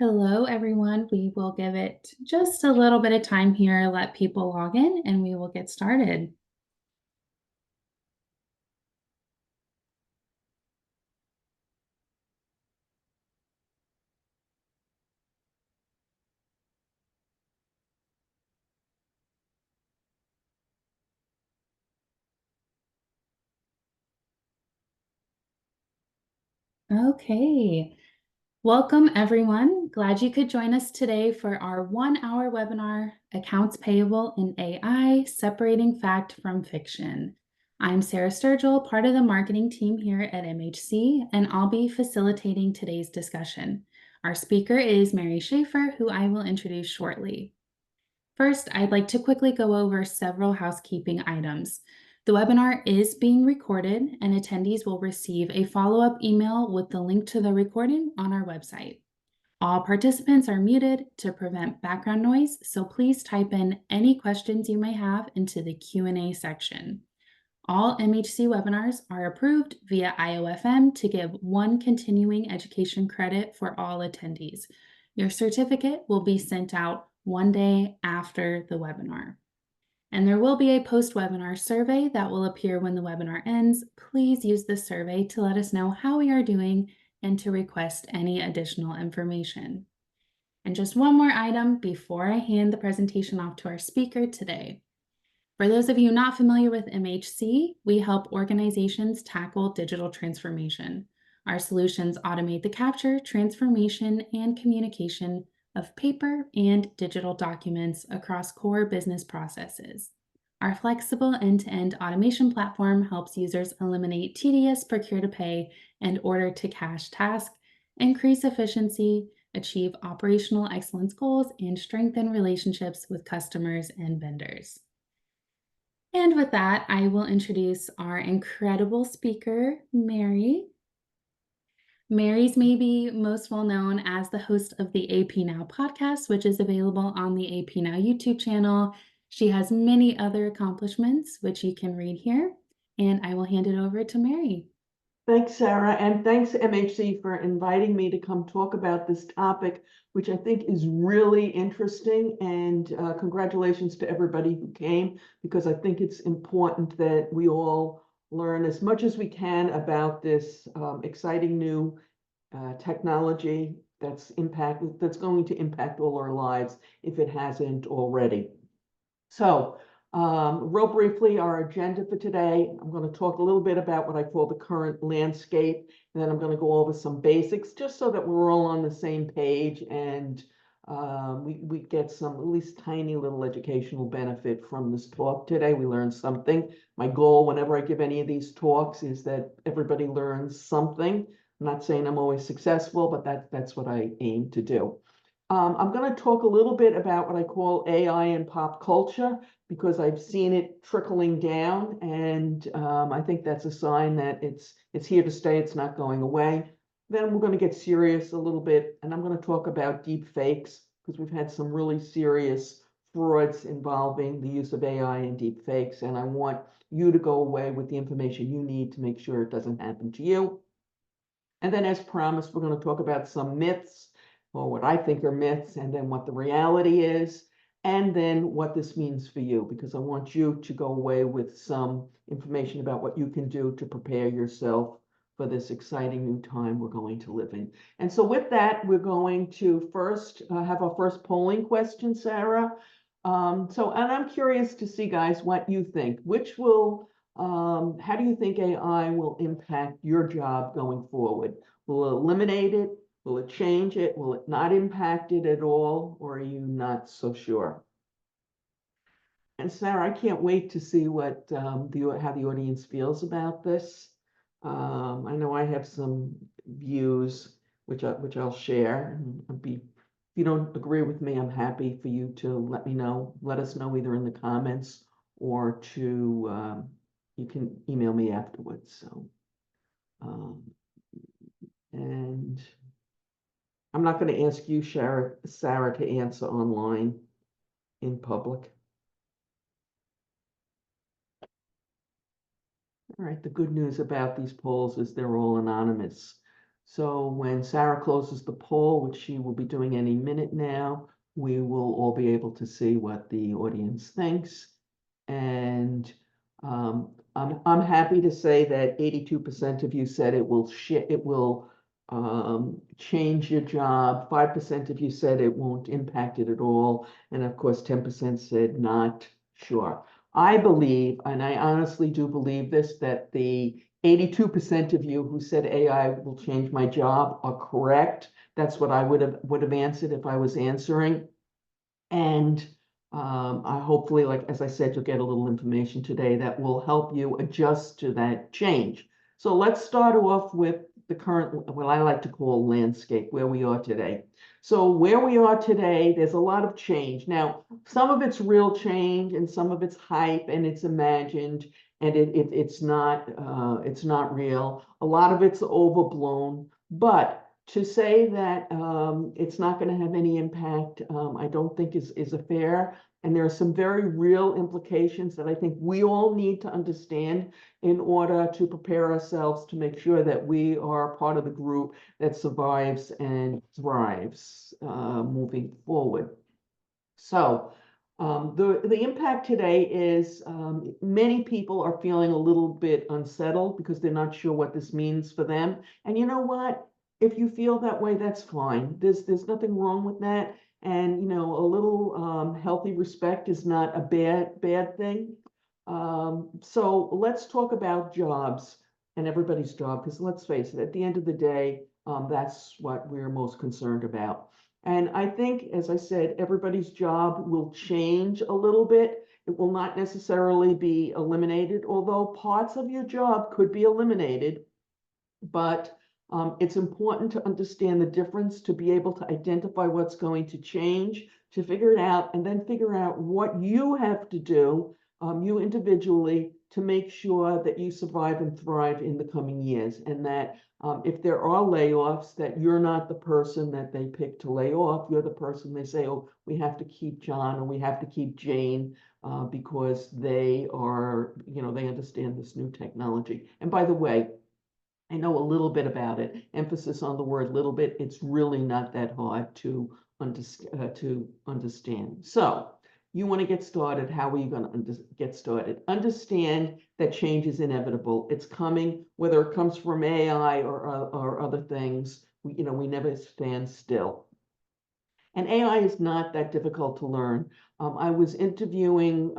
Hello, everyone. We will give it just a little bit of time here, let people log in, and we will get started. Okay. Welcome, everyone. Glad you could join us today for our 1-hour webinar, Accounts Payable in AI, Separating Fact from Fiction. I'm Sarah Sturgill, part of the marketing team here at MHC, and I'll be facilitating today's discussion. Our speaker is Mary Schaeffer, who I will introduce shortly. First, I'd like to quickly go over several housekeeping items. The webinar is being recorded, and attendees will receive a follow-up email with the link to the recording on our website. All participants are muted to prevent background noise, so please type in any questions you may have into the Q&A section. All MHC webinars are approved via IOFM to give 1 continuing education credit for all attendees. Your certificate will be sent out 1 day after the webinar. And there will be a post-webinar survey that will appear when the webinar ends. Please use the survey to let us know how we are doing and to request any additional information. And just one more item before I hand the presentation off to our speaker today. For those of you not familiar with MHC, we help organizations tackle digital transformation. Our solutions automate the capture, transformation, and communication of paper and digital documents across core business processes. Our flexible end-to-end automation platform helps users eliminate tedious procure-to-pay and order-to-cash tasks, increase efficiency, achieve operational excellence goals, and strengthen relationships with customers and vendors. And with that, I will introduce our incredible speaker, Mary. Mary's maybe most well known as the host of the AP Now podcast, which is available on the AP Now YouTube channel. She has many other accomplishments, which you can read here. And I will hand it over to Mary. Thanks, Sarah, and thanks MHC for inviting me to come talk about this topic, which I think is really interesting. And congratulations to everybody who came, because I think it's important that we all learn as much as we can about this exciting new technology that's going to impact all our lives if it hasn't already. So real briefly, our agenda for today, I'm going to talk a little bit about what I call the current landscape, and then I'm going to go over some basics just so that we're all on the same page and we get some at least tiny little educational benefit from this talk today. We learned something. My goal whenever I give any of these talks is that everybody learns something. I'm not saying I'm always successful, but that's what I aim to do. I'm going to talk a little bit about what I call AI and pop culture, because I've seen it trickling down, and I think that's a sign that it's here to stay. It's not going away. Then we're going to get serious a little bit, and I'm going to talk about deep fakes, because we've had some really serious frauds involving the use of AI and deep fakes, and I want you to go away with the information you need to make sure it doesn't happen to you. And then, as promised, we're going to talk about some myths, or what I think are myths, and then what the reality is, and then what this means for you, because I want you to go away with some information about what you can do to prepare yourself for this exciting new time we're going to live in. And so with that, we're going to first have our first polling question, Sarah. And I'm curious to see, guys, what you think. How do you think AI will impact your job going forward? Will it eliminate it? Will it change it? Will it not impact it at all? Or are you not so sure? And Sarah, I can't wait to see what how the audience feels about this. I know I have some views which I'll share. If you don't agree with me, I'm happy for you to let us know either in the comments or you can email me afterwards. So, and I'm not going to ask you, Sarah, to answer online in public. All right, the good news about these polls is they're all anonymous. So when Sarah closes the poll, which she will be doing any minute now, we will all be able to see what the audience thinks. And I'm happy to say that 82% of you said it will change your job. 5% of you said it won't impact it at all. And of course, 10% said not sure. I believe, and I honestly do believe this, that the 82% of you who said AI will change my job are correct. That's what I would have answered if I was answering. And I hopefully, like as I said, you'll get a little information today that will help you adjust to that change. So let's start off with the current, what I like to call landscape, where we are today. So where we are today, there's a lot of change. Now, some of it's real change and some of it's hype and it's imagined and it's not real. A lot of it's overblown, but to say that it's not going to have any impact, I don't think is a fair. And there are some very real implications that I think we all need to understand in order to prepare ourselves to make sure that we are part of the group that survives and thrives moving forward. So the impact today is many people are feeling a little bit unsettled because they're not sure what this means for them. And you know what? If you feel that way, that's fine. There's nothing wrong with that. And a little healthy respect is not a bad thing. So let's talk about jobs and everybody's job, because let's face it, at the end of the day, that's what we're most concerned about. And I think, as I said, everybody's job will change a little bit. It will not necessarily be eliminated, although parts of your job could be eliminated. But it's important to understand the difference, to be able to identify what's going to change, to figure it out, and then figure out what you have to do, you individually, to make sure that you survive and thrive in the coming years. And that if there are layoffs, that you're not the person that they pick to lay off. You're the person they say, oh, we have to keep John or we have to keep Jane because they are, they understand this new technology. And by the way, I know a little bit about it. Emphasis on the word little bit. It's really not that hard to understand. So you want to get started. How are you going to get started? Understand that change is inevitable. It's coming, whether it comes from AI or other things. We never stand still. And AI is not that difficult to learn. I was interviewing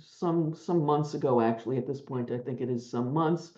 some months ago, actually, at this point, I think it is some months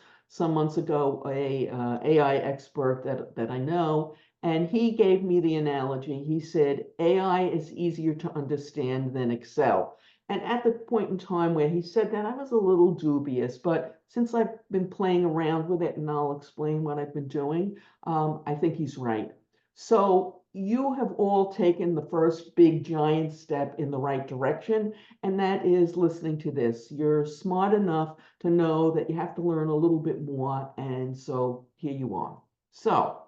ago, a AI expert that I know, and he gave me the analogy. He said, AI is easier to understand than Excel. And at the point in time where he said that, I was a little dubious, but since I've been playing around with it, and I'll explain what I've been doing, I think he's right. So you have all taken the first big giant step in the right direction, and that is listening to this. You're smart enough to know that you have to learn a little bit more, and so here you are. So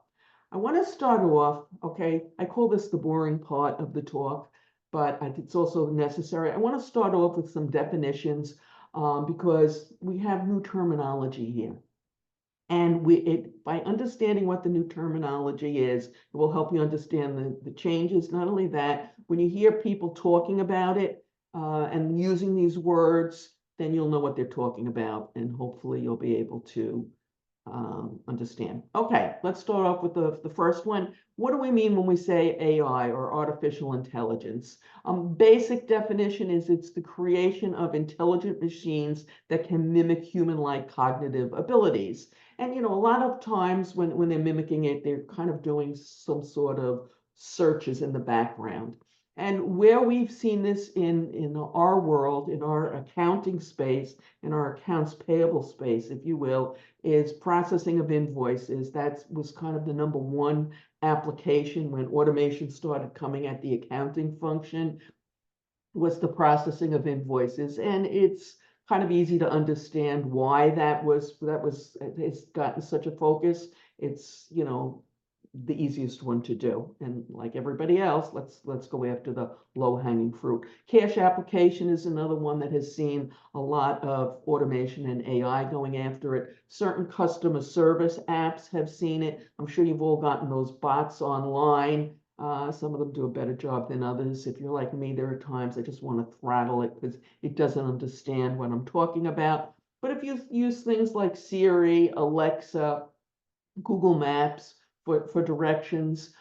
I want to start off, okay, I call this the boring part of the talk, but it's also necessary. I want to start off with some definitions because we have new terminology here. And by understanding what the new terminology is, it will help you understand the changes. Not only that, when you hear people talking about it and using these words, then you'll know what they're talking about, and hopefully you'll be able to understand. Okay, let's start off with the first one. What do we mean when we say AI or artificial intelligence? Basic definition is it's the creation of intelligent machines that can mimic human-like cognitive abilities. And a lot of times when they're mimicking it, they're kind of doing some sort of searches in the background. And where we've seen this in our world, in our accounting space, in our accounts payable space, if you will, is processing of invoices. That was kind of the number one application when automation started coming at the accounting function, was the processing of invoices. And it's kind of easy to understand why it's gotten such a focus. It's, the easiest one to do. And like everybody else, let's go after the low-hanging fruit. Cash application is another one that has seen a lot of automation and AI going after it. Certain customer service apps have seen it. I'm sure you've all gotten those bots online. Some of them do a better job than others. If you're like me, there are times I just want to throttle it because it doesn't understand what I'm talking about. But if you use things like Siri, Alexa, Google Maps for directions.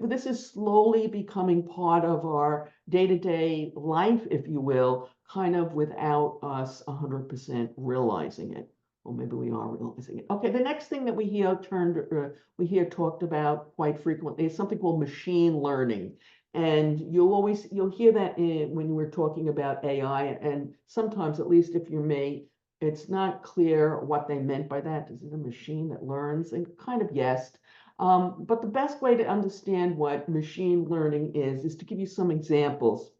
This is slowly becoming part of our day-to-day life, if you will, kind of without us 100% realizing it. Or maybe we are realizing it. Okay, the next thing that we hear talked about quite frequently is something called machine learning. And you'll hear that when we're talking about AI, and sometimes, at least if you're me, it's not clear what they meant by that. Is it a machine that learns? And kind of yes. But the best way to understand what machine learning is to give you some examples.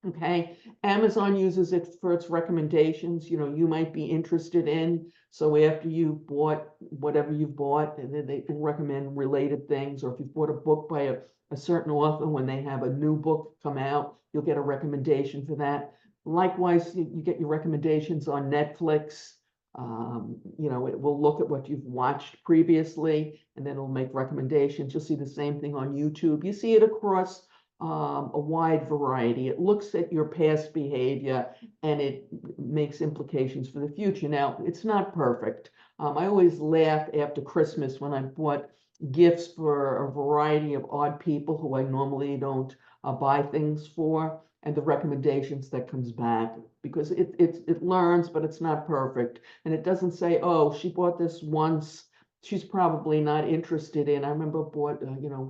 Okay, Amazon uses it for its recommendations, you might be interested in. So after you bought whatever you've bought, and then they recommend related things, or if you've bought a book by a certain author, when they have a new book come out, you'll get a recommendation for that. Likewise, you get your recommendations on Netflix. It will look at what you've watched previously, and then it'll make recommendations. You'll see the same thing on YouTube. You see it across a wide variety. It looks at your past behavior and it makes implications for the future. Now, it's not perfect. I always laugh after Christmas when I bought gifts for a variety of odd people who I normally don't buy things for, and the recommendations that comes back, because it learns, but it's not perfect. And it doesn't say, oh, she bought this once, she's probably not interested in. I remember bought,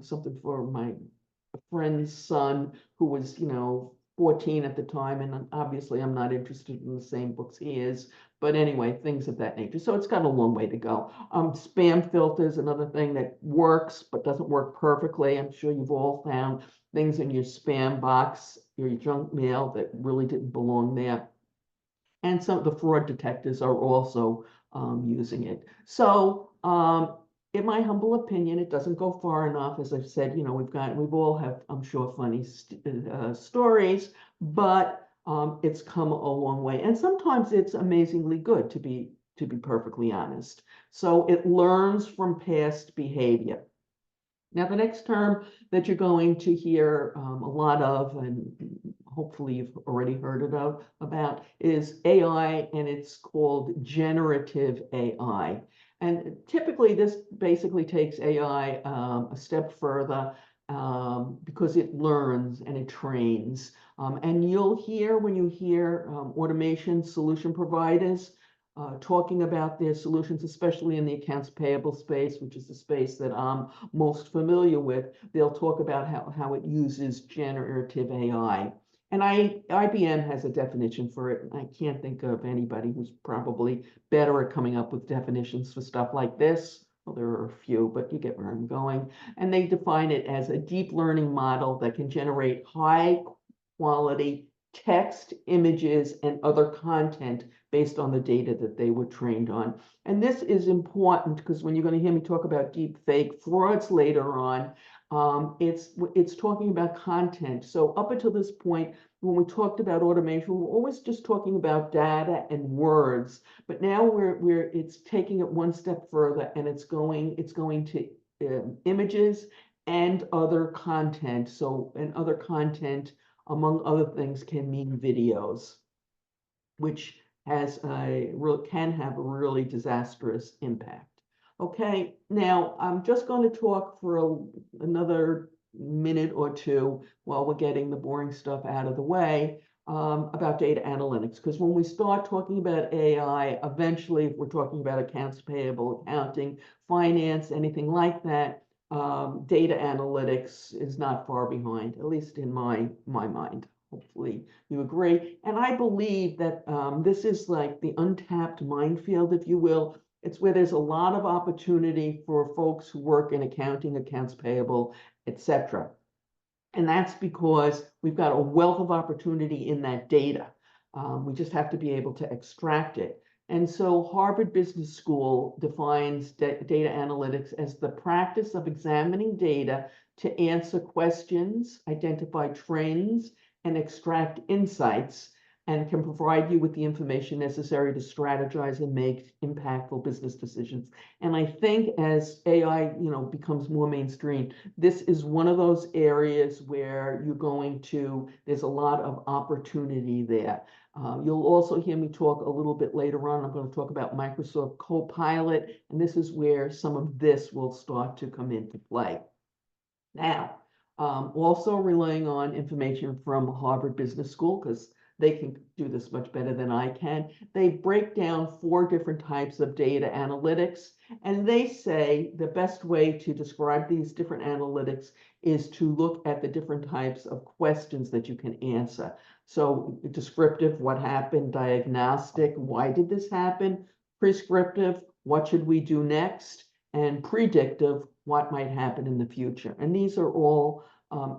something for my friend's son who was, 14 at the time, and obviously I'm not interested in the same books he is. But anyway, things of that nature. So it's got a long way to go. Spam filters, another thing that works but doesn't work perfectly. I'm sure you've all found things in your spam box, your junk mail that really didn't belong there. And some of the fraud detectors are also using it. So in my humble opinion, it doesn't go far enough. As I've said, we've all have, I'm sure, funny stories, but it's come a long way. And sometimes it's amazingly good, to be perfectly honest. So it learns from past behavior. Now, the next term that you're going to hear a lot of, and hopefully you've already heard about, is AI, and it's called generative AI. And typically, this basically takes AI a step further because it learns and it trains. And you'll hear, when you hear automation solution providers talking about their solutions, especially in the accounts payable space, which is the space that I'm most familiar with, they'll talk about how it uses generative AI. And IBM has a definition for it. I can't think of anybody who's probably better at coming up with definitions for stuff like this. Well, there are a few, but you get where I'm going. And they define it as a deep learning model that can generate high quality text, images, and other content based on the data that they were trained on. And this is important because when you're going to hear me talk about deep fake frauds later on, it's talking about content. So up until this point, when we talked about automation, we're always just talking about data and words. But now it's taking it one step further, and it's going to images and other content. So, and other content, among other things, can mean videos, which can have a really disastrous impact. Okay, now I'm just going to talk for another minute or two while we're getting the boring stuff out of the way about data analytics. Because when we start talking about AI, eventually, if we're talking about accounts payable, accounting, finance, anything like that, data analytics is not far behind, at least in my mind. Hopefully you agree. And I believe that this is like the untapped minefield, if you will. It's where there's a lot of opportunity for folks who work in accounting, accounts payable, etc. And that's because we've got a wealth of opportunity in that data. We just have to be able to extract it. And so Harvard Business School defines data analytics as the practice of examining data to answer questions, identify trends, and extract insights, and can provide you with the information necessary to strategize and make impactful business decisions. And I think as AI, becomes more mainstream, this is one of those areas where there's a lot of opportunity there. You'll also hear me talk a little bit later on. I'm going to talk about Microsoft Copilot, and this is where some of this will start to come into play. Now, also relying on information from Harvard Business School, because they can do this much better than I can. They break down 4 different types of data analytics, and they say the best way to describe these different analytics is to look at the different types of questions that you can answer. So descriptive, what happened? Diagnostic, why did this happen? Prescriptive, what should we do next? And predictive, what might happen in the future. And these are all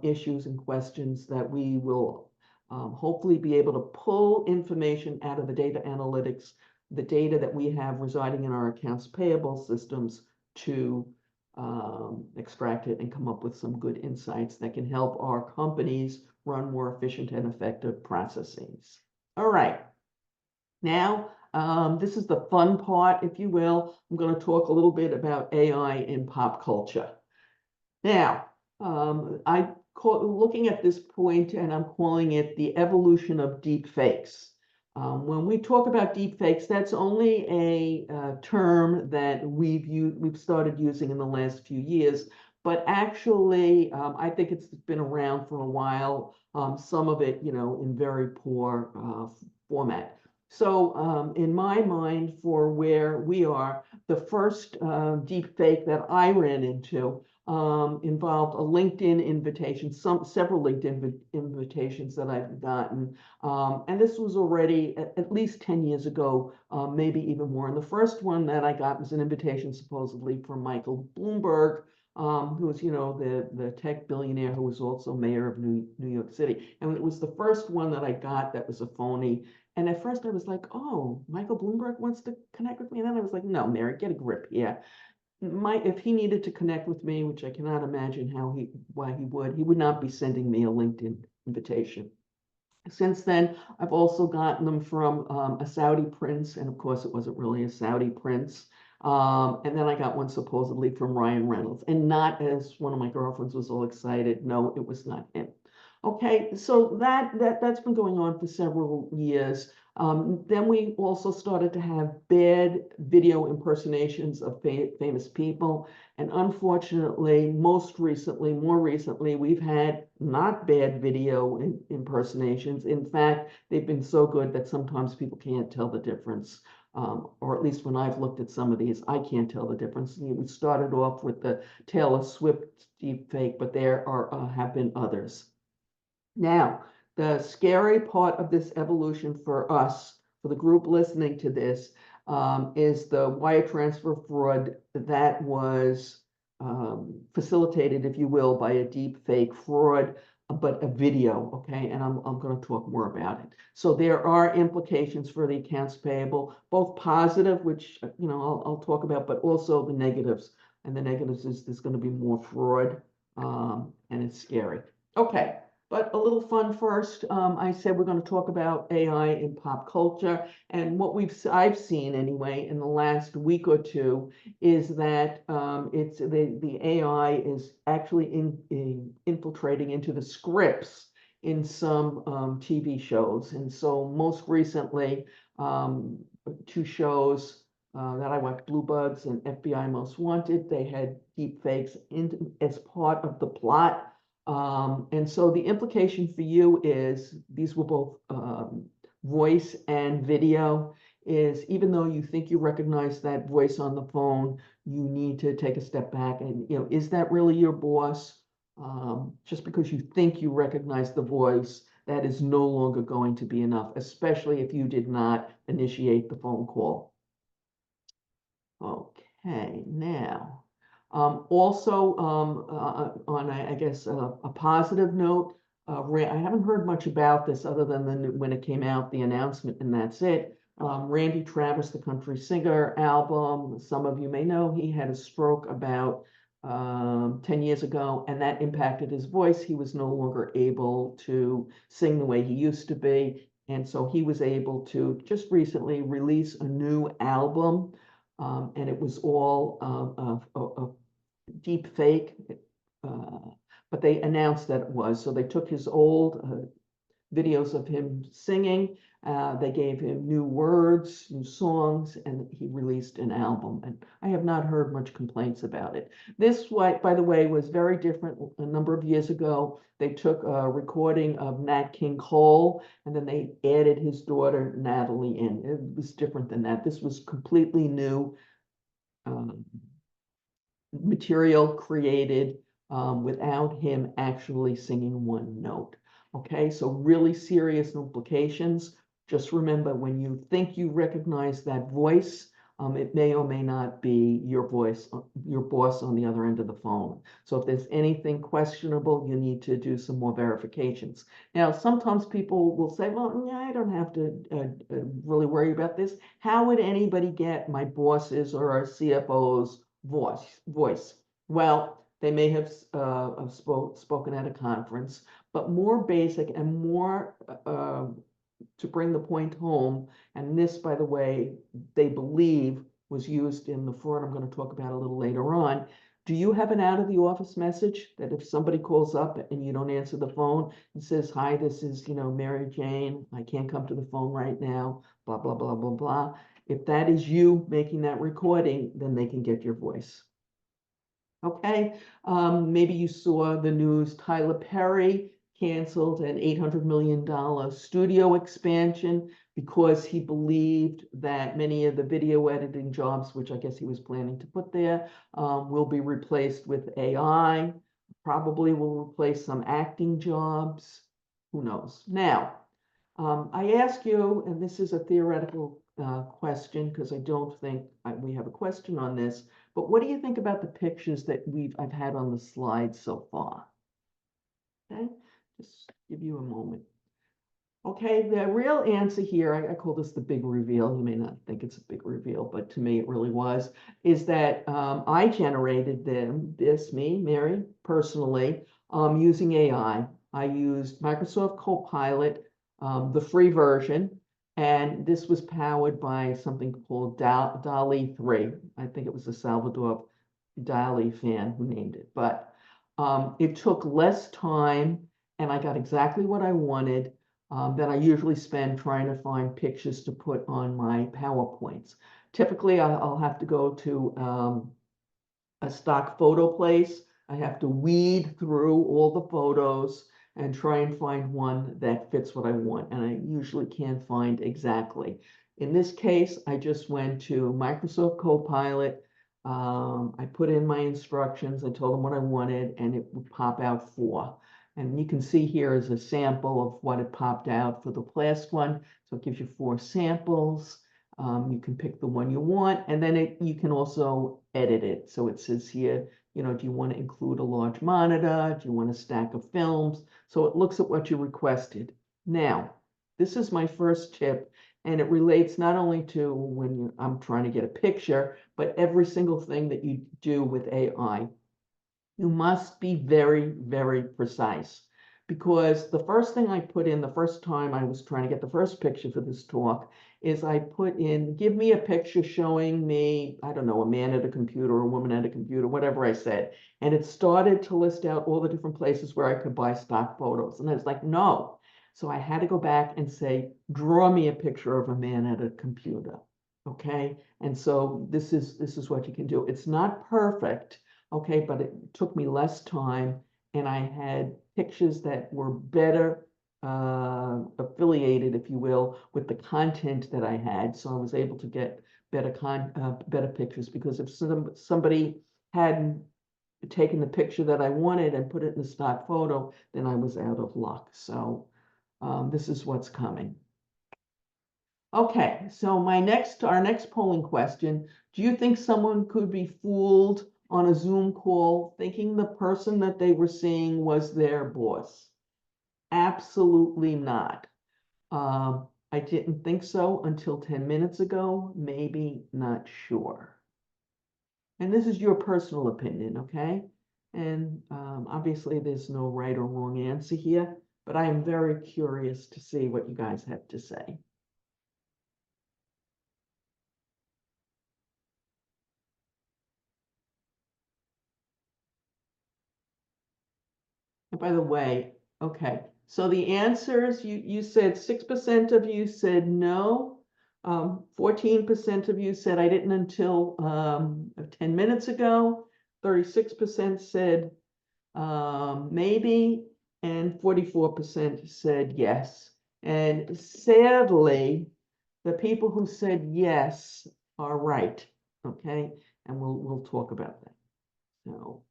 issues and questions that we will hopefully be able to pull information out of the data analytics, the data that we have residing in our accounts payable systems, to extract it and come up with some good insights that can help our companies run more efficient and effective processes. All right. Now, this is the fun part, if you will. I'm going to talk a little bit about AI in pop culture. Now, looking at this point, and I'm calling it the evolution of deepfakes. When we talk about deepfakes, that's only a term that we've started using in the last few years. But actually, I think it's been around for a while. Some of it, in very poor format. So in my mind, for where we are, the first deep fake that I ran into involved a LinkedIn invitation, several LinkedIn invitations that I've gotten. And this was already at least 10 years ago, maybe even more. And the first one that I got was an invitation supposedly from Michael Bloomberg, who was, the tech billionaire who was also mayor of New York City. And it was the first one that I got that was a phony. And at first I was like, oh, Michael Bloomberg wants to connect with me. And then I was like, no, Mary, get a grip here. If he needed to connect with me, which I cannot imagine why he would not be sending me a LinkedIn invitation. Since then, I've also gotten them from a Saudi prince, and of course it wasn't really a Saudi prince. And then I got one supposedly from Ryan Reynolds, and not as one of my girlfriends was all excited. No, it was not him. Okay, so that's been going on for several years. Then we also started to have bad video impersonations of famous people. And unfortunately, more recently, we've had not bad video impersonations. In fact, they've been so good that sometimes people can't tell the difference. Or at least when I've looked at some of these, I can't tell the difference. We started off with the Taylor Swift deep fake, but there have been others. Now, the scary part of this evolution for us, for the group listening to this, is the wire transfer fraud that was facilitated, if you will, by a deep fake fraud, but a video, okay? And I'm going to talk more about it. So there are implications for the accounts payable, both positive, which, I'll talk about, but also the negatives. And the negatives is there's going to be more fraud, and it's scary. Okay. But a little fun first. I said we're going to talk about AI in pop culture, and what I've seen anyway in the last week or two is that it's the AI is actually infiltrating into the scripts in some TV shows, and so most recently, 2 shows that I watched, Blue Buds and FBI Most Wanted, they had deep fakes as part of the plot. And so the implication for you is these were both voice and video, is even though you think you recognize that voice on the phone, you need to take a step back and, is that really your boss? Just because you think you recognize the voice, that is no longer going to be enough, especially if you did not initiate the phone call. Okay, now. Also, on I guess a positive note, I haven't heard much about this other than when it came out, the announcement, and that's it. Randy Travis, the country singer album. Some of you may know he had a stroke about 10 years ago, and that impacted his voice. He was no longer able to sing the way he used to be. And so he was able to just recently release a new album, and it was all of deep fake. But they announced that it was. So they took his old videos of him singing. They gave him new words, new songs, and he released an album. And I have not heard much complaints about it. This, by the way, was very different. A number of years ago, they took a recording of Nat King Cole, and then they added his daughter, Natalie, in. It was different than that. This was completely new material created without him actually singing one note. Okay, so really serious implications. Just remember, when you think you recognize that voice, it may or may not be your voice, your boss on the other end of the phone. So if there's anything questionable, you need to do some more verifications. Now, sometimes people will say, well, yeah, I don't have to really worry about this. How would anybody get my boss's or our CFO's voice? Well, they may have spoken at a conference, but more basic and more to bring the point home. And this, by the way, they believe was used in the fraud I'm going to talk about a little later on. Do you have an out of the office message that if somebody calls up and you don't answer the phone and says, hi, this is, Mary Jane, I can't come to the phone right now, blah, blah, blah, blah, blah. If that is you making that recording, then they can get your voice. Okay, maybe you saw the news, Tyler Perry canceled an $800 million studio expansion because he believed that many of the video editing jobs, which I guess he was planning to put there, will be replaced with AI, probably will replace some acting jobs, who knows. Now, I ask you, and this is a theoretical question because I don't think we have a question on this, but what do you think about the pictures that I've had on the slide so far? Okay, just give you a moment. Okay, the real answer here, I call this the big reveal. You may not think it's a big reveal, but to me it really was, is that I generated me, Mary, personally, using AI. I used Microsoft Copilot, the free version, and this was powered by something called DALL-E 3. I think it was a Salvador Dali fan who named it, but it took less time and I got exactly what I wanted that I usually spend trying to find pictures to put on my PowerPoints. Typically, I'll have to go to a stock photo place. I have to weed through all the photos and try and find one that fits what I want. And I usually can't find exactly. In this case, I just went to Microsoft Copilot. I put in my instructions. I told them what I wanted, and it would pop out 4. And you can see here is a sample of what it popped out for the last one. So it gives you 4 samples. You can pick the one you want, and then you can also edit it. So it says here, do you want to include a large monitor? Do you want a stack of films? So it looks at what you requested. Now, this is my first tip, and it relates not only to when I'm trying to get a picture, but every single thing that you do with AI. You must be very, very precise, because the first thing I put in the first time I was trying to get the first picture for this talk is I put in, give me a picture showing me, I don't know, a man at a computer, or a woman at a computer, whatever I said. And it started to list out all the different places where I could buy stock photos. And I was like, no. So I had to go back and say, draw me a picture of a man at a computer. Okay. And so this is what you can do. It's not perfect. Okay, but it took me less time, and I had pictures that were better affiliated, if you will, with the content that I had. So I was able to get better pictures, because if somebody hadn't taken the picture that I wanted and put it in the stock photo, then I was out of luck. So this is what's coming. Okay, so our next polling question, do you think someone could be fooled on a Zoom call thinking the person that they were seeing was their boss? Absolutely not. I didn't think so until 10 minutes ago, maybe, not sure. And this is your personal opinion, okay? And obviously there's no right or wrong answer here, but I am very curious to see what you guys have to say. And by the way, okay, so the answers, you said 6% of you said no. 14% of you said I didn't until 10 minutes ago. 36% said maybe, and 44% said yes. And sadly, the people who said yes are right, okay? And we'll talk about that. So,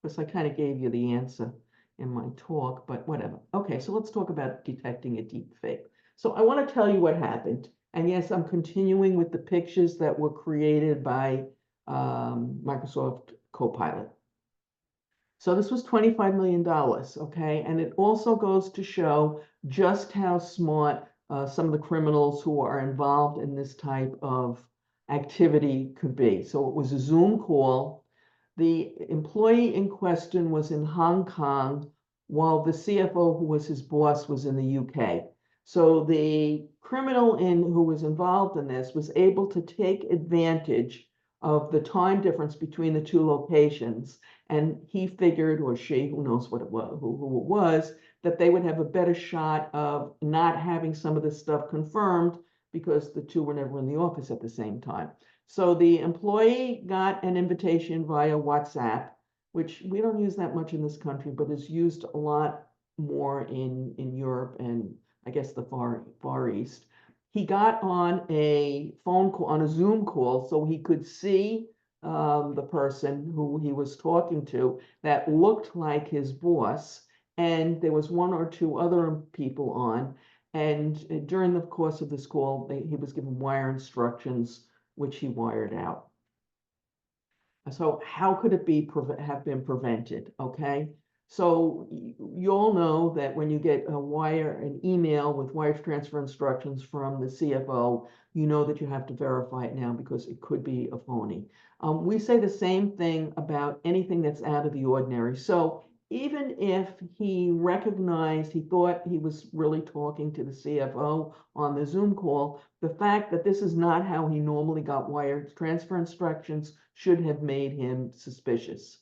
because I kind of gave you the answer in my talk, but whatever. Okay, so let's talk about detecting a deep fake. So I want to tell you what happened. And yes, I'm continuing with the pictures that were created by Microsoft Copilot. So this was $25 million, okay? And it also goes to show just how smart some of the criminals who are involved in this type of activity could be. So it was a Zoom call. The employee in question was in Hong Kong, while the CFO, who was his boss, was in the UK. So the criminal who was involved in this was able to take advantage of the time difference between the two locations. And he figured, or she, who knows what it was, who it was, that they would have a better shot of not having some of this stuff confirmed because the two were never in the office at the same time. So the employee got an invitation via WhatsApp, which we don't use that much in this country, but is used a lot more in Europe and I guess the Far East. He got on a phone call, on a Zoom call, so he could see the person who he was talking to that looked like his boss. And there was one or two other people on. And during the course of this call, he was given wire instructions, which he wired out. So how could it have been prevented? Okay. So you all know that when you get an email with wire transfer instructions from the CFO, you know that you have to verify it now because it could be a phony. We say the same thing about anything that's out of the ordinary. So even if he thought he was really talking to the CFO on the Zoom call, the fact that this is not how he normally got wire transfer instructions should have made him suspicious.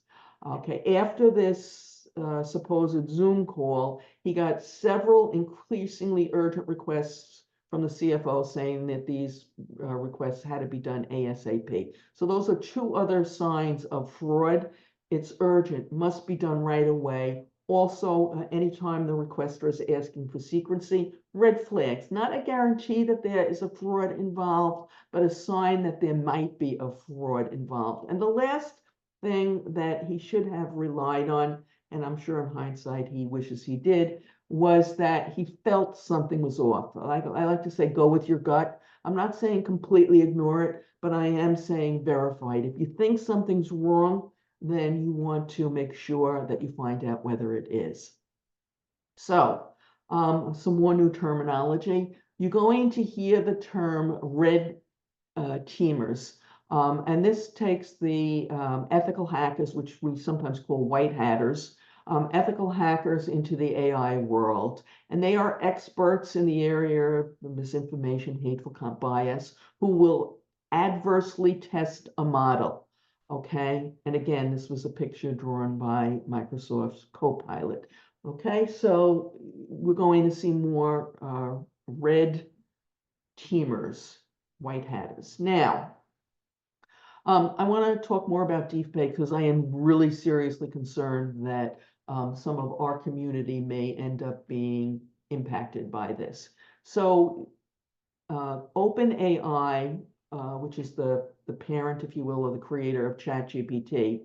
Okay, after this supposed Zoom call, he got several increasingly urgent requests from the CFO saying that these requests had to be done ASAP. So those are two other signs of fraud. It's urgent, must be done right away. Also, anytime the requester is asking for secrecy, red flags, not a guarantee that there is a fraud involved, but a sign that there might be a fraud involved. And the last thing that he should have relied on, and I'm sure in hindsight he wishes he did, was that he felt something was off. I like to say, go with your gut. I'm not saying completely ignore it, but I am saying verify it. If you think something's wrong, then you want to make sure that you find out whether it is. So, some more new terminology. You're going to hear the term red teamers. And this takes the ethical hackers, which we sometimes call white hatters, ethical hackers into the AI world. And they are experts in the area of misinformation, hateful bias, who will adversely test a model. Okay, and again, this was a picture drawn by Microsoft's Copilot. Okay, so we're going to see more red teamers, white hatters. Now, I want to talk more about deepfake because I am really seriously concerned that some of our community may end up being impacted by this. So OpenAI, which is the parent, if you will, or the creator of ChatGPT,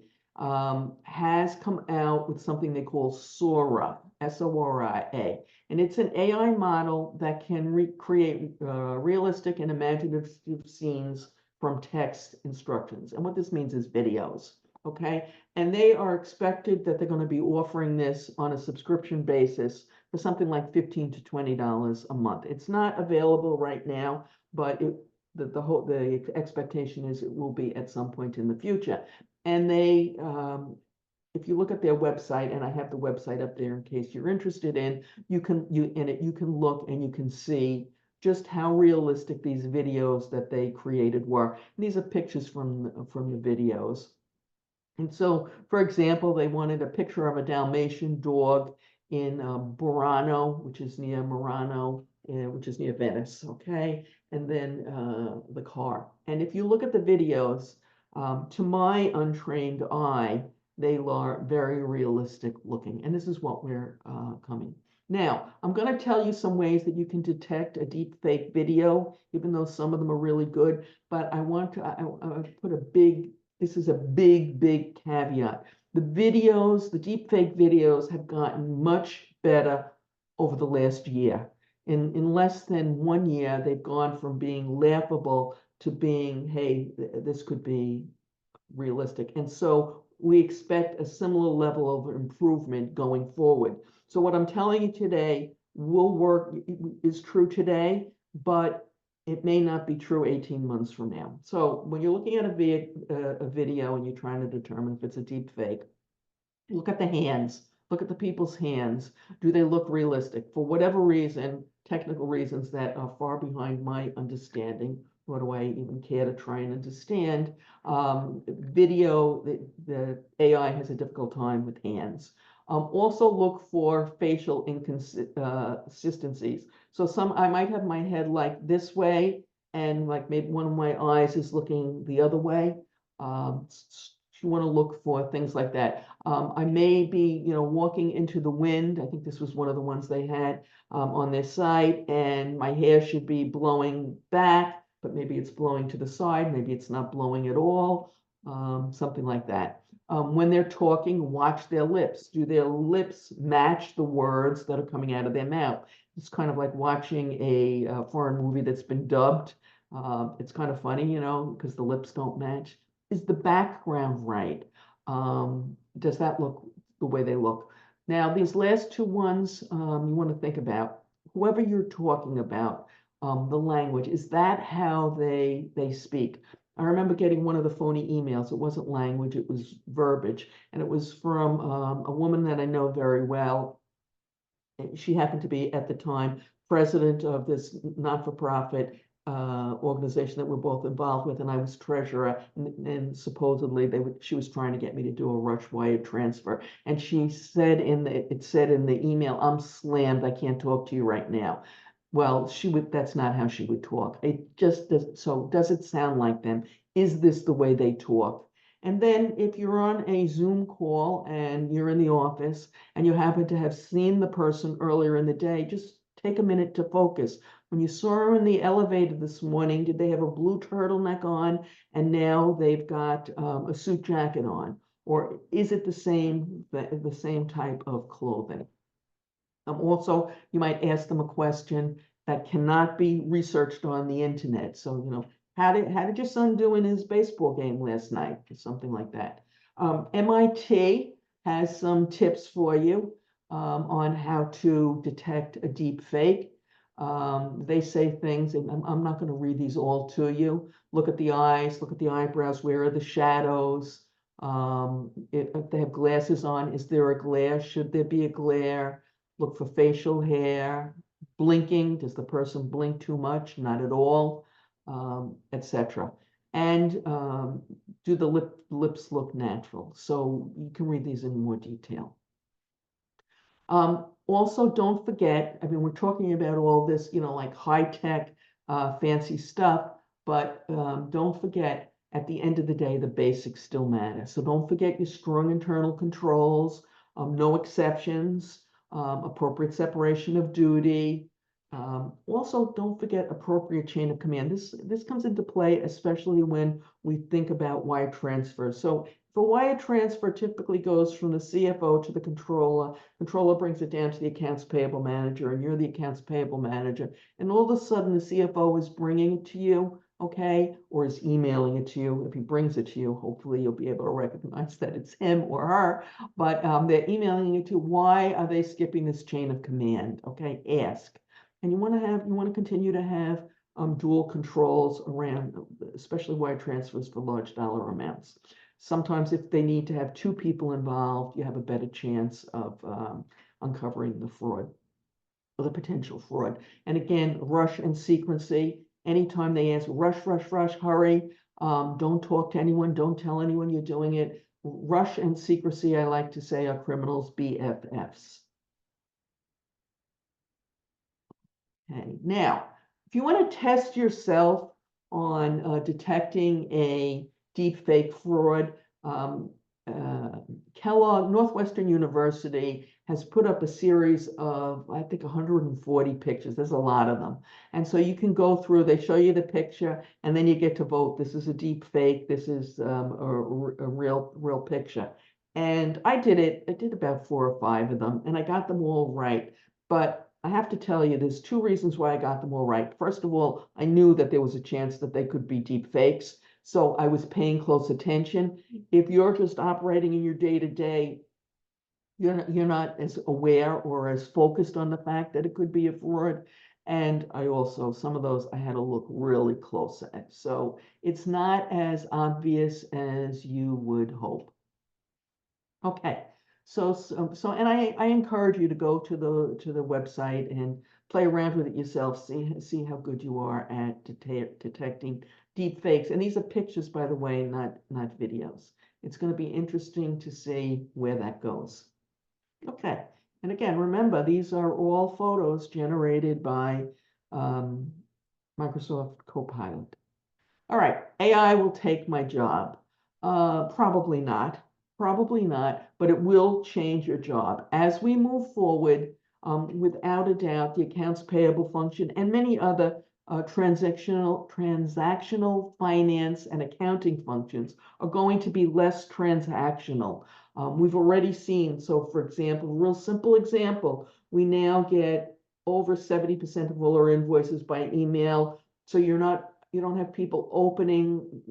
has come out with something they call Sora, S-O-R-I-A. And it's an AI model that can recreate realistic and imaginative scenes from text instructions. And what this means is videos, okay? And they are expected that they're going to be offering this on a subscription basis for something like $15 to $20 a month. It's not available right now, but the expectation is it will be at some point in the future. And they, if you look at their website, and I have the website up there in case you're interested in, you can look and you can see just how realistic these videos that they created were. And these are pictures from the videos. And so, for example, they wanted a picture of a Dalmatian dog in Burano, which is near Murano, which is near Venice, okay? And then the car. And if you look at the videos, to my untrained eye, they are very realistic looking. And this is what we're coming. Now, I'm going to tell you some ways that you can detect a deep fake video, even though some of them are really good. But I want to I put a big, this is a big, big caveat. The videos, the deep fake videos have gotten much better over the last year. In less than 1 year, they've gone from being laughable to being, hey, this could be realistic. And so we expect a similar level of improvement going forward. So what I'm telling you today will work, is true today, but it may not be true 18 months from now. So when you're looking at a video and you're trying to determine if it's a deep fake, look at the hands, look at the people's hands. Do they look realistic? For whatever reason, technical reasons that are far behind my understanding, nor do I even care to try and understand, video, the AI has a difficult time with hands. Also look for facial inconsistencies. So I might have my head like this way, and like maybe one of my eyes is looking the other way. You want to look for things like that. I may be, walking into the wind. I think this was one of the ones they had on their site, and my hair should be blowing back, but maybe it's blowing to the side. Maybe it's not blowing at all. Something like that. When they're talking, watch their lips. Do their lips match the words that are coming out of their mouth? It's kind of like watching a foreign movie that's been dubbed. It's kind of funny, because the lips don't match. Is the background right? Does that look the way they look? Now, these last two ones, you want to think about whoever you're talking about, the language. Is that how they speak? I remember getting one of the phony emails. It wasn't language, it was verbiage. And it was from a woman that I know very well. She happened to be, at the time, president of this not-for-profit organization that we're both involved with, and I was treasurer. And supposedly she was trying to get me to do a rush wire transfer. And she said it said in the email, "I'm slammed. I can't talk to you right now." Well, that's not how she would talk. It just does. So does it sound like them? Is this the way they talk? And then if you're on a Zoom call and you're in the office and you happen to have seen the person earlier in the day, just take a minute to focus. When you saw her in the elevator this morning, did they have a blue turtleneck on and now they've got a suit jacket on? Or is it the same type of clothing? Also, you might ask them a question that cannot be researched on the internet. So, how did your son do in his baseball game last night? Or something like that. MIT has some tips for you on how to detect a deep fake. They say things, and I'm not going to read these all to you. Look at the eyes, look at the eyebrows. Where are the shadows? If they have glasses on, is there a glare? Should there be a glare? Look for facial hair, blinking. Does the person blink too much? Not at all, etc. And do the lips look natural? So you can read these in more detail. Also, don't forget, I mean, we're talking about all this, like high-tech, fancy stuff, but don't forget, at the end of the day, the basics still matter. So don't forget your strong internal controls, no exceptions, appropriate separation of duty. Also, don't forget appropriate chain of command. This comes into play, especially when we think about wire transfers. So if a wire transfer typically goes from the CFO to the controller brings it down to the accounts payable manager, and you're the accounts payable manager, and all of a sudden the CFO is bringing it to you. okay, or is emailing it to you. If he brings it to you, hopefully you'll be able to recognize that it's him or her, but they're emailing it to you. Why are they skipping this chain of command? Okay, ask. And you want to continue to have dual controls around, especially wire transfers for large dollar amounts. Sometimes if they need to have two people involved, you have a better chance of uncovering the fraud or the potential fraud. And again, rush and secrecy. Anytime they ask, rush, rush, rush, hurry, don't talk to anyone, don't tell anyone you're doing it. Rush and secrecy, I like to say, are criminals' BFFs. Okay, now, if you want to test yourself on detecting a deepfake fraud, Kellogg, Northwestern University has put up a series of, I think, 140 pictures. There's a lot of them. And so you can go through, they show you the picture, and then you get to vote. This is a deep fake. This is a real picture. And I did about 4 or 5 of them, and I got them all right. But I have to tell you, there's 2 reasons why I got them all right. First of all, I knew that there was a chance that they could be deep fakes. So I was paying close attention. If you're just operating in your day-to-day, you're not as aware or as focused on the fact that it could be a fraud. And I also, some of those I had to look really close at. So it's not as obvious as you would hope. Okay. And I encourage you to go to the website and play around with it yourself, see how good you are at detecting deep fakes. And these are pictures, by the way, not videos. It's going to be interesting to see where that goes. Okay, and again, remember, these are all photos generated by Microsoft Copilot. All right, AI will take my job. Probably not. Probably not, but it will change your job. As we move forward, without a doubt, the accounts payable function and many other transactional finance and accounting functions are going to be less transactional. We've already seen, so for example, a real simple example, we now get over 70% of all our invoices by email. So you don't have people opening,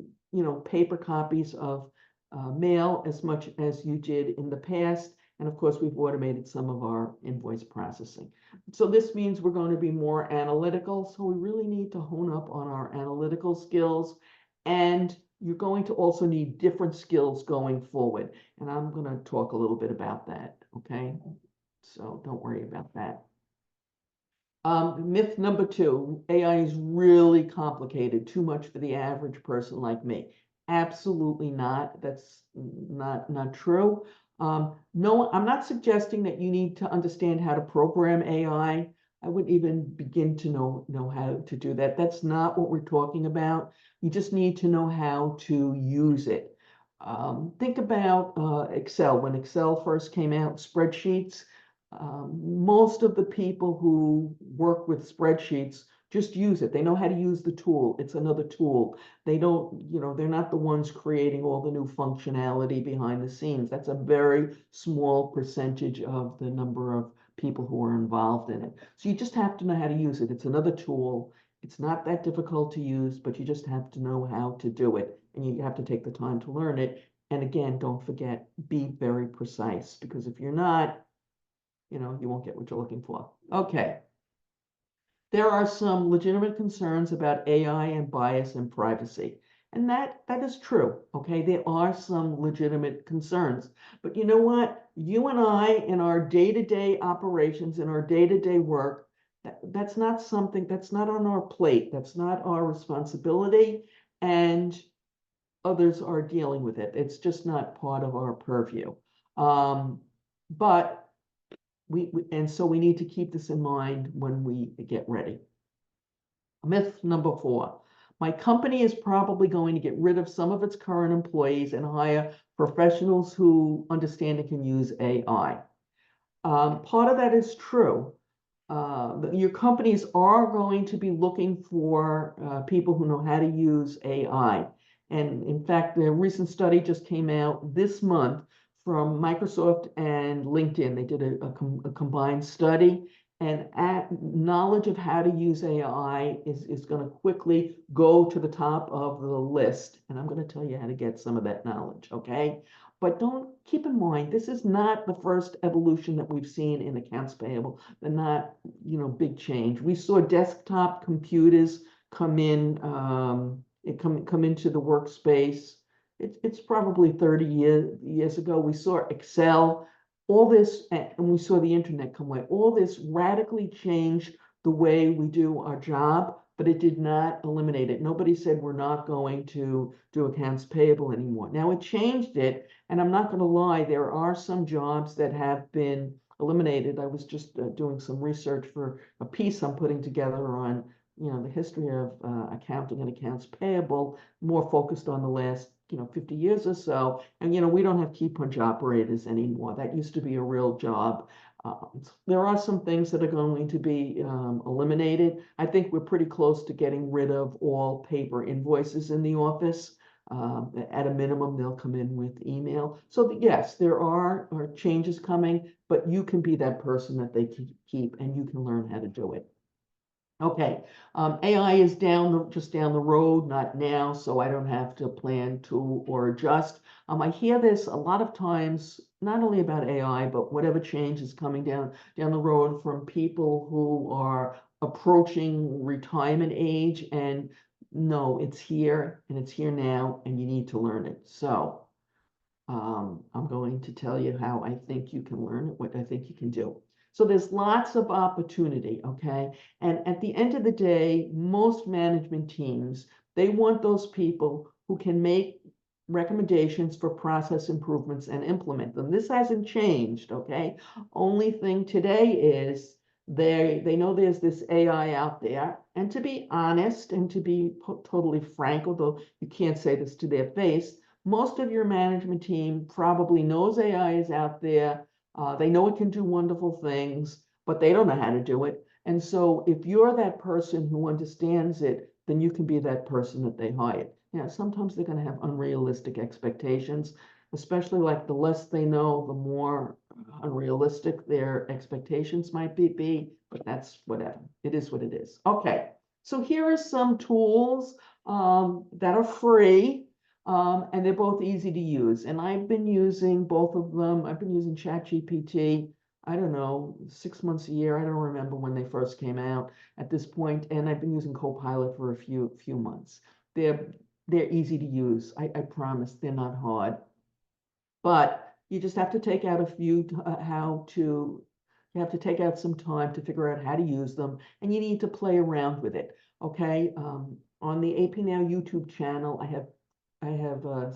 paper copies of mail as much as you did in the past. And of course, we've automated some of our invoice processing. So this means we're going to be more analytical. So we really need to hone up on our analytical skills. And you're going to also need different skills going forward. And I'm going to talk a little bit about that. Okay. So don't worry about that. Myth number 2, AI is really complicated, too much for the average person like me. Absolutely not. That's not true. No, I'm not suggesting that you need to understand how to program AI. I wouldn't even begin to know how to do that. That's not what we're talking about. You just need to know how to use it. Think about Excel. When Excel first came out, spreadsheets, most of the people who work with spreadsheets just use it. They know how to use the tool. It's another tool. They don't, they're not the ones creating all the new functionality behind the scenes. That's a very small percentage of the number of people who are involved in it. So you just have to know how to use it. It's another tool. It's not that difficult to use, but you just have to know how to do it. And you have to take the time to learn it. And again, don't forget, be very precise, because if you're not, you won't get what you're looking for. Okay. There are some legitimate concerns about AI and bias and privacy. And that is true. Okay. There are some legitimate concerns. But you know what? You and I, in our day-to-day operations, in our day-to-day work, that's not something that's not on our plate. That's not our responsibility. And others are dealing with it. It's just not part of our purview. But and so we need to keep this in mind when we get ready. Myth number 4. My company is probably going to get rid of some of its current employees and hire professionals who understand and can use AI. Part of that is true. Your companies are going to be looking for people who know how to use AI. And in fact, the recent study just came out this month from Microsoft and LinkedIn. They did a combined study, and knowledge of how to use AI is going to quickly go to the top of the list. And I'm going to tell you how to get some of that knowledge, okay? But don't keep in mind, this is not the first evolution that we've seen in accounts payable. They're not, big change. We saw desktop computers come in, come into the workspace. It's probably 30 years ago. We saw Excel, all this, and we saw the internet come away. All this radically changed the way we do our job, but it did not eliminate it. Nobody said we're not going to do accounts payable anymore. Now it changed it, and I'm not going to lie, there are some jobs that have been eliminated. I was just doing some research for a piece I'm putting together on, the history of accounting and accounts payable, more focused on the last 50 years or so. And, we don't have key punch operators anymore. That used to be a real job. There are some things that are going to be eliminated. I think we're pretty close to getting rid of all paper invoices in the office. At a minimum, they'll come in with email. So yes, there are changes coming, but you can be that person that they keep, and you can learn how to do it. Okay, AI is just down the road, not now, so I don't have to plan to or adjust. I hear this a lot of times, not only about AI, but whatever change is coming down the road from people who are approaching retirement age, and no, it's here and it's here now, and you need to learn it. So I'm going to tell you how I think you can learn it, what I think you can do. So there's lots of opportunity, okay? And at the end of the day, most management teams, they want those people who can make recommendations for process improvements and implement them. This hasn't changed, okay? Only thing today is they know there's this AI out there. And to be honest and to be totally frank, although you can't say this to their face, most of your management team probably knows AI is out there. They know it can do wonderful things, but they don't know how to do it. And so if you're that person who understands it, then you can be that person that they hire. Yeah, sometimes they're going to have unrealistic expectations, especially like the less they know, the more unrealistic their expectations might be, but that's whatever. It is what it is. Okay, so here are some tools that are free. And they're both easy to use. And I've been using both of them. I've been using ChatGPT, I don't know, 6 months a year. I don't remember when they first came out at this point. And I've been using Copilot for a few months. They're easy to use. I promise they're not hard. But you just have to take out you have to take out some time to figure out how to use them, and you need to play around with it. Okay. On the AP Now YouTube channel, I have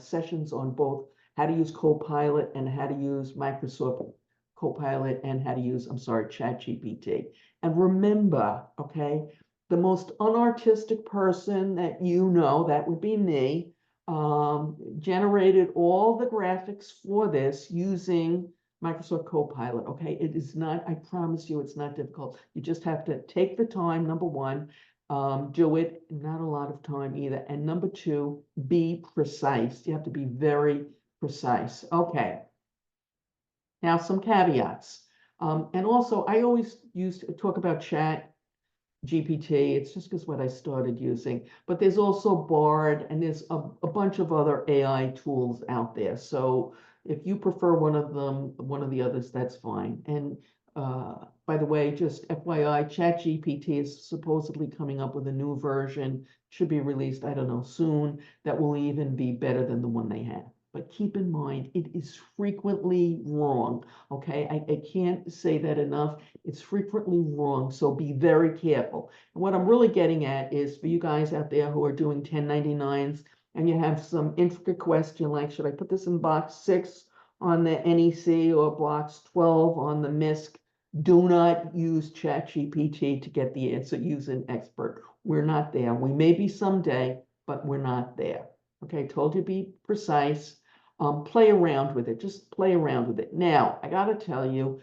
sessions on both how to use Copilot and how to use Microsoft Copilot and how to use, ChatGPT. And remember, okay, the most unartistic person that that would be me, generated all the graphics for this using Microsoft Copilot. Okay, it is not, I promise you, it's not difficult. You just have to take the time, number one, do it, not a lot of time either. And number two, be precise. You have to be very precise. Okay. Now some caveats. And also, I always used to talk about Chat GPT. It's just because what I started using. But there's also Bard, and there's a bunch of other AI tools out there. So if you prefer one of them, one of the others, that's fine. And by the way, just FYI, ChatGPT is supposedly coming up with a new version, should be released, I don't know, soon, that will even be better than the one they had. But keep in mind, it is frequently wrong, okay? I can't say that enough. It's frequently wrong, so be very careful. And what I'm really getting at is for you guys out there who are doing 1099s, and you have some intricate question like, should I put this in box 6 on the NEC or box 12 on the MISC? Do not use ChatGPT to get the answer. Use an expert. We're not there. We may be someday, but we're not there. Okay, told you be precise. Play around with it. Just play around with it. Now, I got to tell you,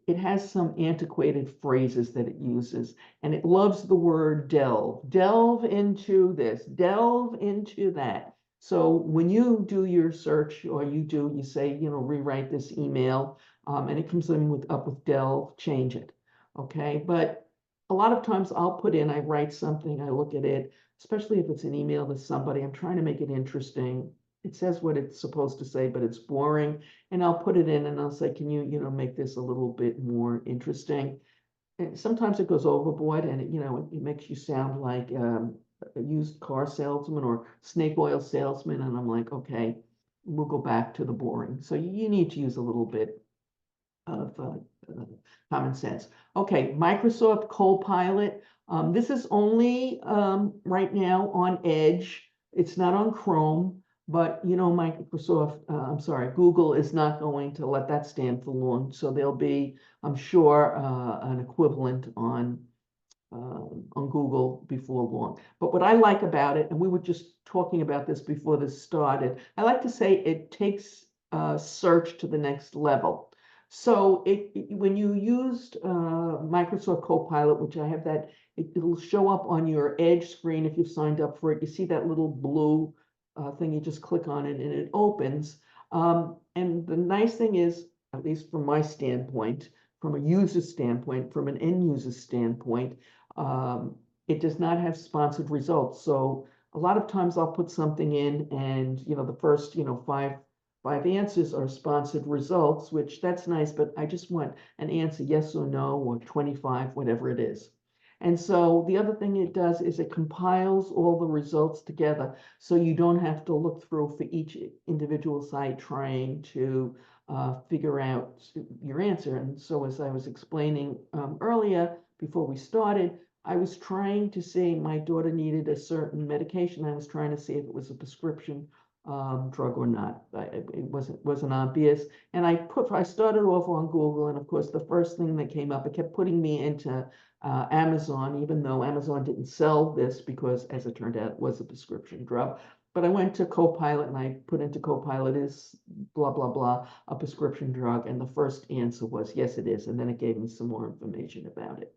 it has some antiquated phrases that it uses, and it loves the word delve. Delve into this, delve into that. So when you do your search or you say, rewrite this email, and it comes in up with Dell, change it. Okay. But a lot of times I write something, I look at it, especially if it's an email to somebody, I'm trying to make it interesting. It says what it's supposed to say, but it's boring. And I'll put it in and I'll say, can you, make this a little bit more interesting? And sometimes it goes overboard and it makes you sound like a used car salesman or snake oil salesman. And I'm like, okay, we'll go back to the boring. So you need to use a little bit of common sense. Okay, Microsoft Copilot. This is only right now on Edge. It's not on Chrome, but Google is not going to let that stand for long. So there'll be, I'm sure, an equivalent on Google before long. But what I like about it, and we were just talking about this before this started, I like to say it takes search to the next level. So when you used Microsoft Copilot, which I have that, it'll show up on your Edge screen if you've signed up for it. You see that little blue thing, you just click on it and it opens. And the nice thing is, at least from my standpoint, from a user standpoint, from an end user standpoint, it does not have sponsored results. So a lot of times I'll put something in and, the first, five answers are sponsored results, which that's nice, but I just want an answer, yes or no, or 25, whatever it is. And so the other thing it does is it compiles all the results together. So you don't have to look through for each individual site trying to figure out your answer. And so as I was explaining earlier, before we started, I was trying to see, my daughter needed a certain medication. I was trying to see if it was a prescription drug or not. It wasn't obvious. And I started off on Google, and of course, the first thing that came up, it kept putting me into Amazon, even though Amazon didn't sell this because, as it turned out, it was a prescription drug. But I went to Copilot and I put into Copilot, is blah, blah, blah, a prescription drug. And the first answer was, yes, it is. And then it gave me some more information about it.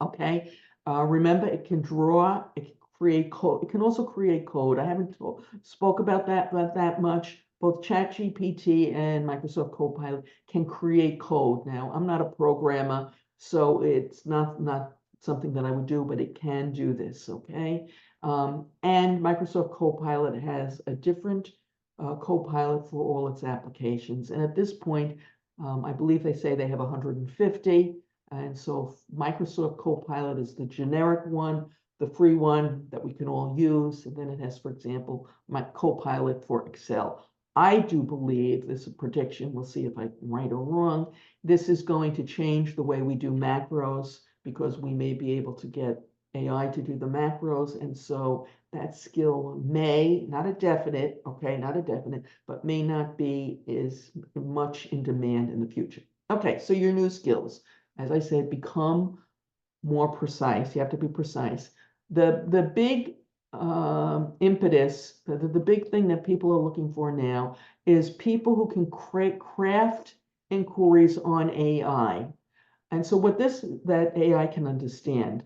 Okay. Remember, it can draw, it can create code. It can also create code. I haven't spoke about that much. Both ChatGPT and Microsoft Copilot can create code. Now, I'm not a programmer, so it's not something that I would do, but it can do this. Okay. And Microsoft Copilot has a different Copilot for all its applications. And at this point, I believe they say they have 150. And so Microsoft Copilot is the generic one, the free one that we can all use. And then it has, for example, my Copilot for Excel. I do believe, this is a prediction, we'll see if I'm right or wrong, this is going to change the way we do macros because we may be able to get AI to do the macros. And so that skill may, not a definite, okay, not a definite, but may not be as much in demand in the future. Okay, so your new skills. As I said, become more precise. You have to be precise. The big impetus, the big thing that people are looking for now is people who can craft inquiries on AI. And so that AI can understand.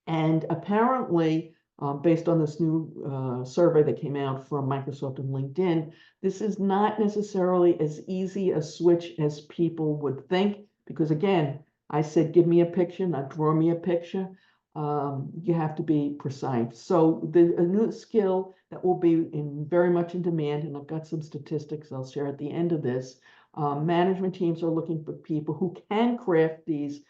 And apparently, based on this new survey that came out from Microsoft and LinkedIn, this is not necessarily as easy a switch as people would think. Because again, I said, give me a picture, not draw me a picture. You have to be precise. So a new skill that will be very much in demand, and I've got some statistics I'll share at the end of this. Management teams are looking for people who can craft these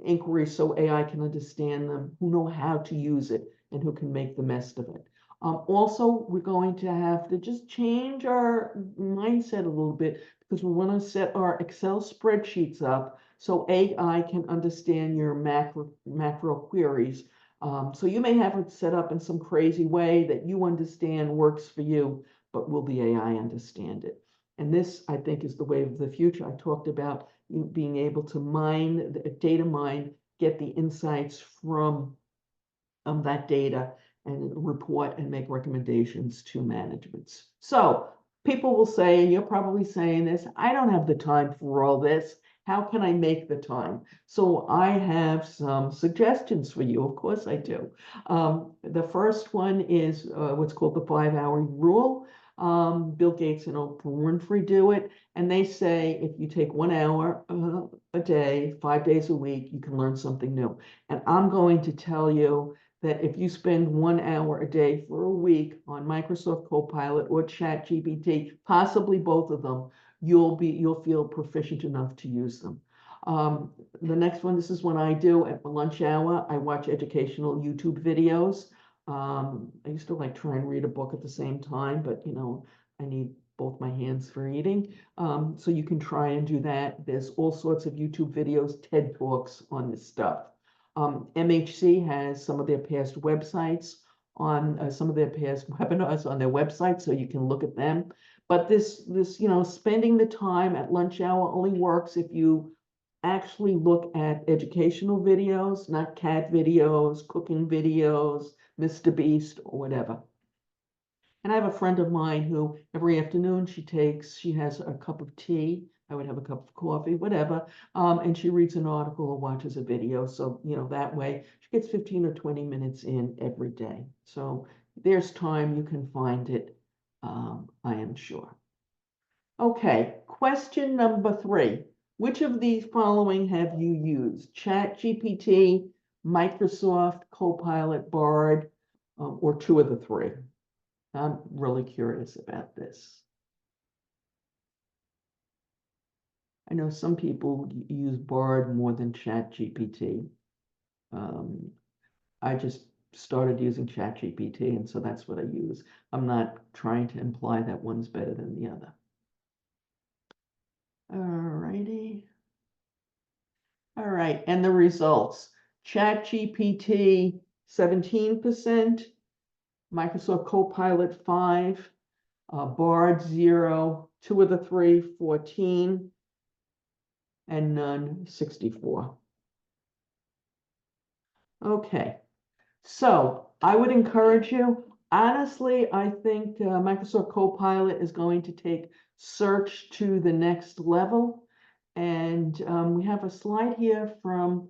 inquiries so AI can understand them, who know how to use it, and who can make the best of it. Also, we're going to have to just change our mindset a little bit because we want to set our Excel spreadsheets up so AI can understand your macro queries. So you may have it set up in some crazy way that you understand works for you, but will the AI understand it? And this, I think, is the wave of the future. I talked about being able to data mine, get the insights from that data and report and make recommendations to managements. So people will say, and you're probably saying this, I don't have the time for all this. How can I make the time? So I have some suggestions for you. Of course I do. The first one is what's called the 5-hour rule. Bill Gates and Oprah Winfrey do it. And they say if you take 1 hour a day, 5 days a week, you can learn something new. And I'm going to tell you that if you spend 1 hour a day for a week on Microsoft Copilot or ChatGPT, possibly both of them, you'll feel proficient enough to use them. The next one, this is what I do at my lunch hour. I watch educational YouTube videos. I used to like try and read a book at the same time, but I need both my hands for eating. So you can try and do that. There's all sorts of YouTube videos, TED Talks on this stuff. MHC has some of their past websites on some of their past webinars on their website, so you can look at them. But this, spending the time at lunch hour only works if you actually look at educational videos, not cat videos, cooking videos, Mr. Beast, or whatever. And I have a friend of mine who every afternoon she has a cup of tea. I would have a cup of coffee, whatever. And she reads an article or watches a video. So, that way she gets 15 or 20 minutes in every day. So there's time, you can find it, I am sure. Okay, question number 3. Which of these following have you used? ChatGPT, Microsoft Copilot, Bard, or 2 of the 3? I'm really curious about this. I know some people use Bard more than ChatGPT. I just started using ChatGPT, and so that's what I use. I'm not trying to imply that one's better than the other. All righty. All right, and the results. ChatGPT, 17%, Microsoft Copilot, 5, Bard, 0, 2 of the 3, 14, and none, 64. Okay, so I would encourage you. Honestly, I think Microsoft Copilot is going to take search to the next level. And we have a slide here from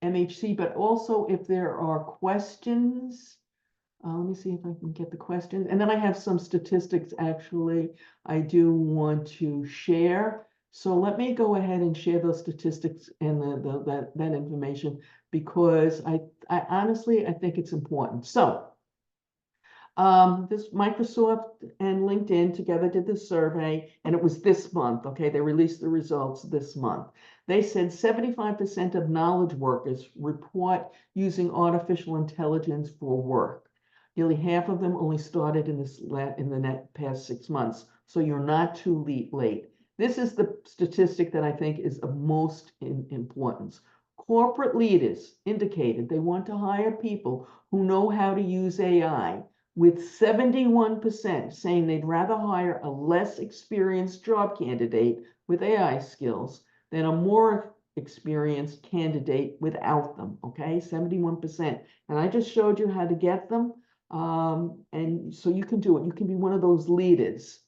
MHC, but also if there are questions, let me see if I can get the questions. And then I have some statistics actually I do want to share. So let me go ahead and share those statistics and that information because I honestly, I think it's important. So this Microsoft and LinkedIn together did this survey, and it was this month, okay? They released the results this month. They said 75% of knowledge workers report using artificial intelligence for work. Nearly half of them only started in the past 6 months, so you're not too late. This is the statistic that I think is of most importance. Corporate leaders indicated they want to hire people who know how to use AI, with 71% saying they'd rather hire a less experienced job candidate with AI skills than a more experienced candidate without them, okay? 71%. And I just showed you how to get them. And so you can do it. You can be one of those leaders.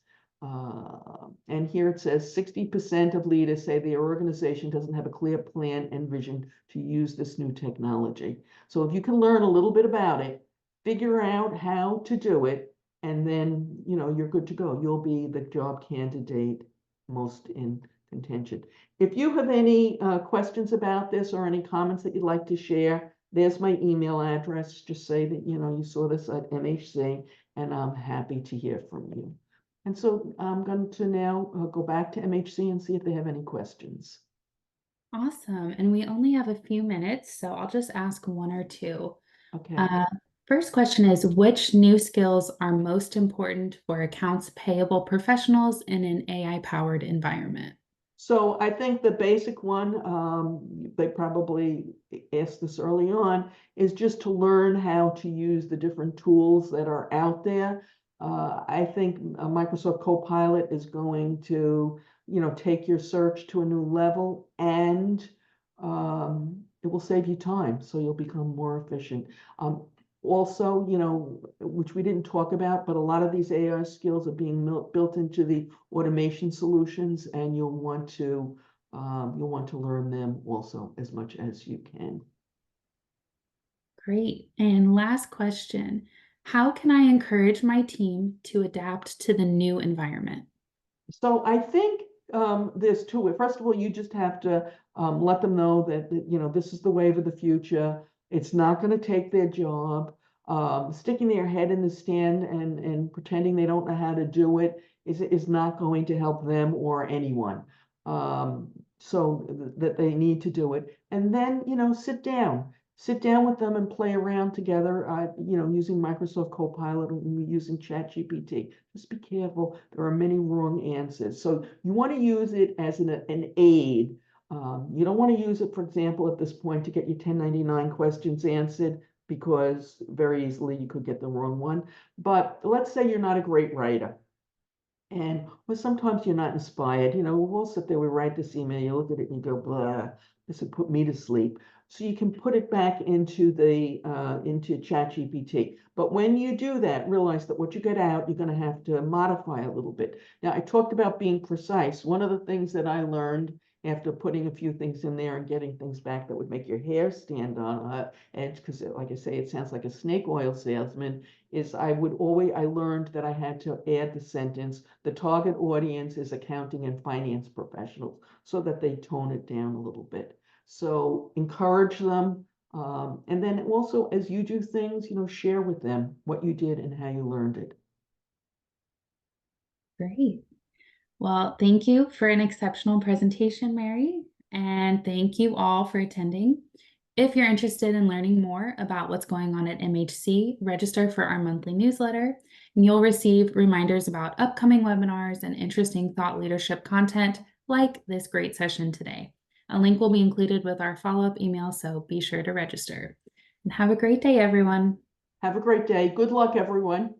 And here it says 60% of leaders say their organization doesn't have a clear plan and vision to use this new technology. So if you can learn a little bit about it, figure out how to do it, and then you're good to go. You'll be the job candidate most in contention. If you have any questions about this or any comments that you'd like to share, there's my email address. Just say that you saw this at MHC, and I'm happy to hear from you. And so I'm going to now go back to MHC and see if they have any questions. Awesome. And we only have a few minutes, so I'll just ask one or two. Okay. First question is, which new skills are most important for accounts payable professionals in an AI-powered environment? So I think the basic one, they probably asked this early on, is just to learn how to use the different tools that are out there. I think Microsoft Copilot is going to, take your search to a new level, and it will save you time, so you'll become more efficient. Also, which we didn't talk about, but a lot of these AI skills are being built into the automation solutions, and you'll want to learn them also as much as you can. Great. And last question, how can I encourage my team to adapt to the new environment? So I think there's two ways. First of all, you just have to let them know that this is the wave of the future. It's not going to take their job. Sticking their head in the sand and pretending they don't know how to do it is not going to help them or anyone. So that they need to do it. And then, sit down with them and play around together, using Microsoft Copilot and using ChatGPT. Just be careful. There are many wrong answers. So you want to use it as an aid. You don't want to use it, for example, at this point to get your 1099 questions answered, because very easily you could get the wrong one. But let's say you're not a great writer. And well, sometimes you're not inspired. We'll sit there, we write this email, you look at it and you go, blah, this would put me to sleep. So you can put it back into ChatGPT. But when you do that, realize that what you get out, you're going to have to modify a little bit. Now, I talked about being precise. One of the things that I learned after putting a few things in there and getting things back that would make your hair stand on edge, because like I say, it sounds like a snake oil salesman, is I learned that I had to add the sentence, the target audience is accounting and finance professionals, so that they tone it down a little bit. So encourage them. And then also, as you do things, share with them what you did and how you learned it. Great. Well, thank you for an exceptional presentation, Mary, and thank you all for attending. If you're interested in learning more about what's going on at MHC, register for our monthly newsletter, and you'll receive reminders about upcoming webinars and interesting thought leadership content like this great session today. A link will be included with our follow-up email, so be sure to register. And have a great day, everyone. Have a great day. Good luck, everyone.